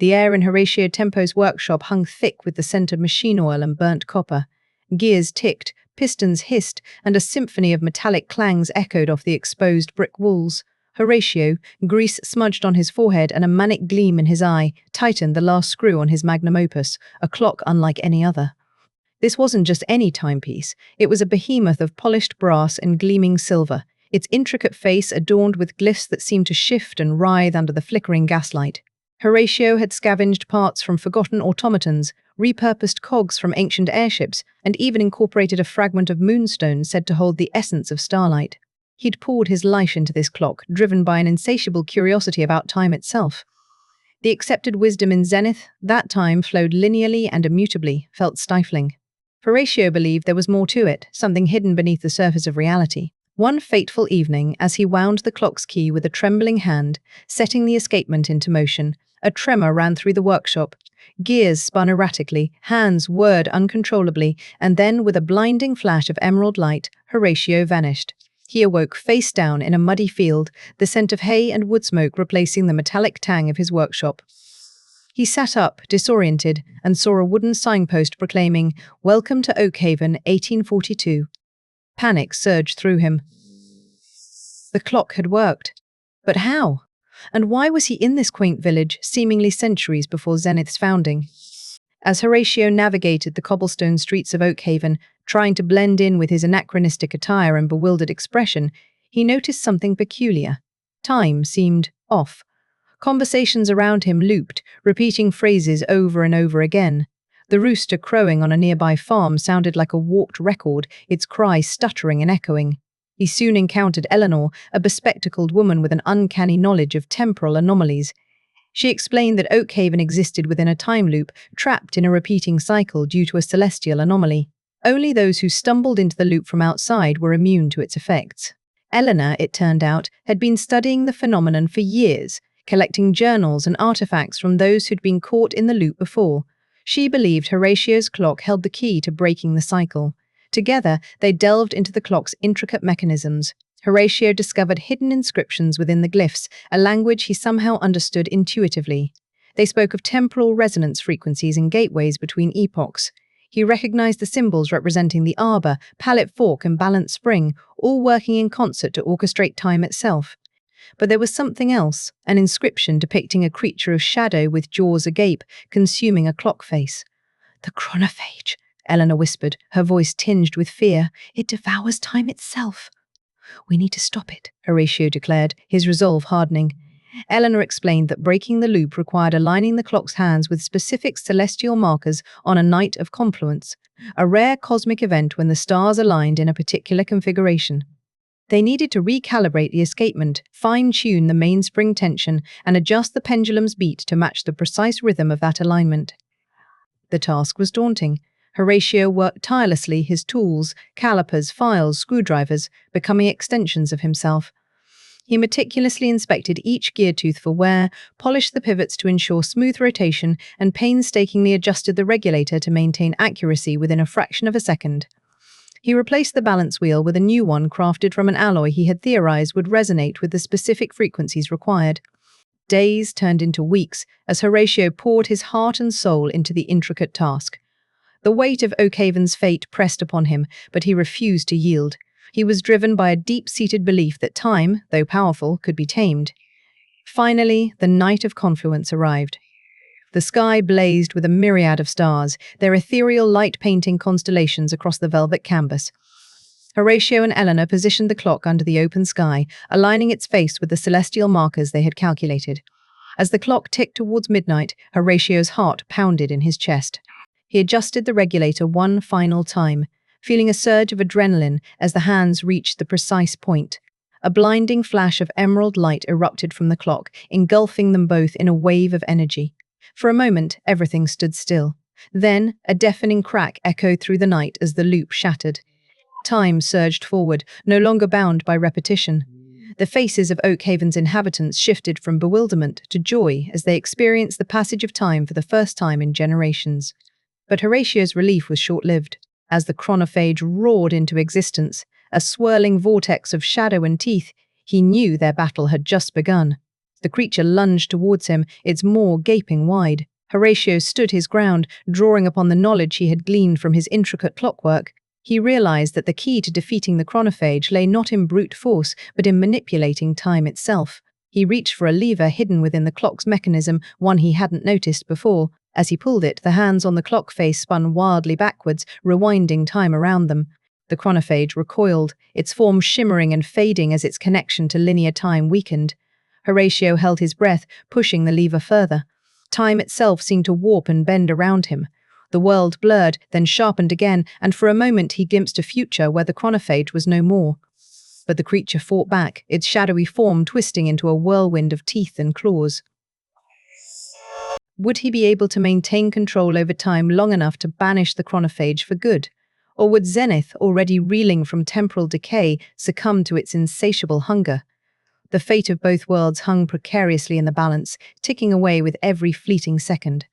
The air in Horatio Tempo's workshop hung thick with the scent of machine oil and burnt copper. Gears ticked, pistons hissed, and a symphony of metallic clangs echoed off the exposed brick walls. Horatio, grease smudged on his forehead and a manic gleam in his eye, tightened the last screw on his magnum opus, a clock unlike any other. This wasn't just any timepiece, it was a behemoth of polished brass and gleaming silver, its intricate face adorned with glyphs that seemed to shift and writhe under the flickering gaslight. Horatio had scavenged parts from forgotten automatons, repurposed cogs from ancient airships, and even incorporated a fragment of moonstone said to hold the essence of starlight. He'd poured his life into this clock, driven by an insatiable curiosity about time itself. The accepted wisdom in Zenith, that time flowed linearly and immutably, felt stifling. Horatio believed there was more to it, something hidden beneath the surface of reality. One fateful evening, as he wound the clock's key with a trembling hand, setting the escapement into motion, a tremor ran through the workshop. Gears spun erratically, hands whirred uncontrollably, and then, with a blinding flash of emerald light, Horatio vanished. He awoke face down in a muddy field, the scent of hay and wood smoke replacing the metallic tang of his workshop. He sat up, disoriented, and saw a wooden signpost proclaiming, "Welcome to Oakhaven, 1842. Panic surged through him. The clock had worked. But how? And why was he in this quaint village, seemingly centuries before Zenith's founding? As Horatio navigated the cobblestone streets of Oakhaven, trying to blend in with his anachronistic attire and bewildered expression, he noticed something peculiar. Time seemed off. Conversations around him looped, repeating phrases over and over again. The rooster crowing on a nearby farm sounded like a warped record, its cry stuttering and echoing. He soon encountered Eleanor, a bespectacled woman with an uncanny knowledge of temporal anomalies. She explained that Oakhaven existed within a time loop, trapped in a repeating cycle due to a celestial anomaly. Only those who stumbled into the loop from outside were immune to its effects. Eleanor, it turned out, had been studying the phenomenon for years, collecting journals and artifacts from those who'd been caught in the loop before. She believed Horatio's clock held the key to breaking the cycle. Together, they delved into the clock's intricate mechanisms. Horatio discovered hidden inscriptions within the glyphs, a language he somehow understood intuitively. They spoke of temporal resonance frequencies and gateways between epochs. He recognized the symbols representing the arbor, pallet fork, and balanced spring, all working in concert to orchestrate time itself. But there was something else, an inscription depicting a creature of shadow with jaws agape, consuming a clock face. "The chronophage," Eleanor whispered, her voice tinged with fear. "It devours time itself." "We need to stop it," Horatio declared, his resolve hardening. Eleanor explained that breaking the loop required aligning the clock's hands with specific celestial markers on a night of confluence, a rare cosmic event when the stars aligned in a particular configuration. They needed to recalibrate the escapement, fine-tune the mainspring tension, and adjust the pendulum's beat to match the precise rhythm of that alignment. The task was daunting. Horatio worked tirelessly, his tools, calipers, files, screwdrivers, becoming extensions of himself. He meticulously inspected each gear tooth for wear, polished the pivots to ensure smooth rotation, and painstakingly adjusted the regulator to maintain accuracy within a fraction of a second. He replaced the balance wheel with a new one crafted from an alloy he had theorized would resonate with the specific frequencies required. Days turned into weeks as Horatio poured his heart and soul into the intricate task. The weight of Oakhaven's fate pressed upon him, but he refused to yield. He was driven by a deep-seated belief that time, though powerful, could be tamed. Finally, the night of confluence arrived. The sky blazed with a myriad of stars, their ethereal light painting constellations across the velvet canvas. Horatio and Eleanor positioned the clock under the open sky, aligning its face with the celestial markers they had calculated. As the clock ticked towards midnight, Horatio's heart pounded in his chest. He adjusted the regulator one final time, feeling a surge of adrenaline as the hands reached the precise point. A blinding flash of emerald light erupted from the clock, engulfing them both in a wave of energy. For a moment, everything stood still. Then, a deafening crack echoed through the night as the loop shattered. Time surged forward, no longer bound by repetition. The faces of Oakhaven's inhabitants shifted from bewilderment to joy as they experienced the passage of time for the first time in generations. But Horatio's relief was short-lived. As the chronophage roared into existence, a swirling vortex of shadow and teeth, he knew their battle had just begun. The creature lunged towards him, its maw gaping wide. Horatio stood his ground, drawing upon the knowledge he had gleaned from his intricate clockwork. He realized that the key to defeating the chronophage lay not in brute force, but in manipulating time itself. He reached for a lever hidden within the clock's mechanism, one he hadn't noticed before. As he pulled it, the hands on the clock face spun wildly backwards, rewinding time around them. The chronophage recoiled, its form shimmering and fading as its connection to linear time weakened. Horatio held his breath, pushing the lever further. Time itself seemed to warp and bend around him. The world blurred, then sharpened again, and for a moment he glimpsed a future where the chronophage was no more. But the creature fought back, its shadowy form twisting into a whirlwind of teeth and claws. Would he be able to maintain control over time long enough to banish the chronophage for good? Or would Zenith, already reeling from temporal decay, succumb to its insatiable hunger? The fate of both worlds hung precariously in the balance, ticking away with every fleeting second.